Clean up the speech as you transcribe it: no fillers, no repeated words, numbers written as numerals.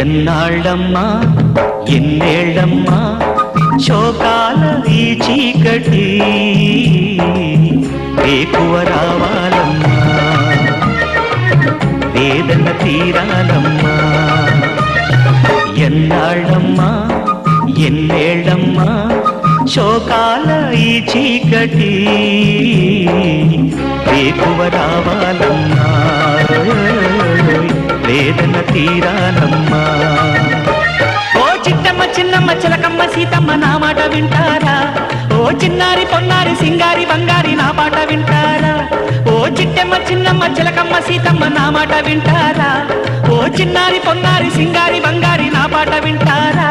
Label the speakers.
Speaker 1: ఎన్నాళ్ళమ్మా ఎన్నేళ్ళమ్మా శోకాల ఈ చీకటి వేకువ రావాలమ్మా వేదన తీరాలమ్మా ఎన్నాళ్ళమ్మా ఎన్నేళ్ళమ్మా శోకాల ఈ చీకటి వేకువ రావాలమ్మా వేదన తీరాలమ్మా ఓ చిట్టమ్మ చిన్నమ్మ చిలకమ్మ సీతమ్మ నా మాట వింటారా ఓ చిన్నారి పొన్నారి సింగారి బంగారి నా పాట వింటారా ఓ చిట్టమ్మ చిన్నమ్మ చిలకమ్మ సీతమ్మ నా మాట వింటారా ఓ చిన్నారి పొన్నారి సింగారి బంగారి నా పాట వింటారా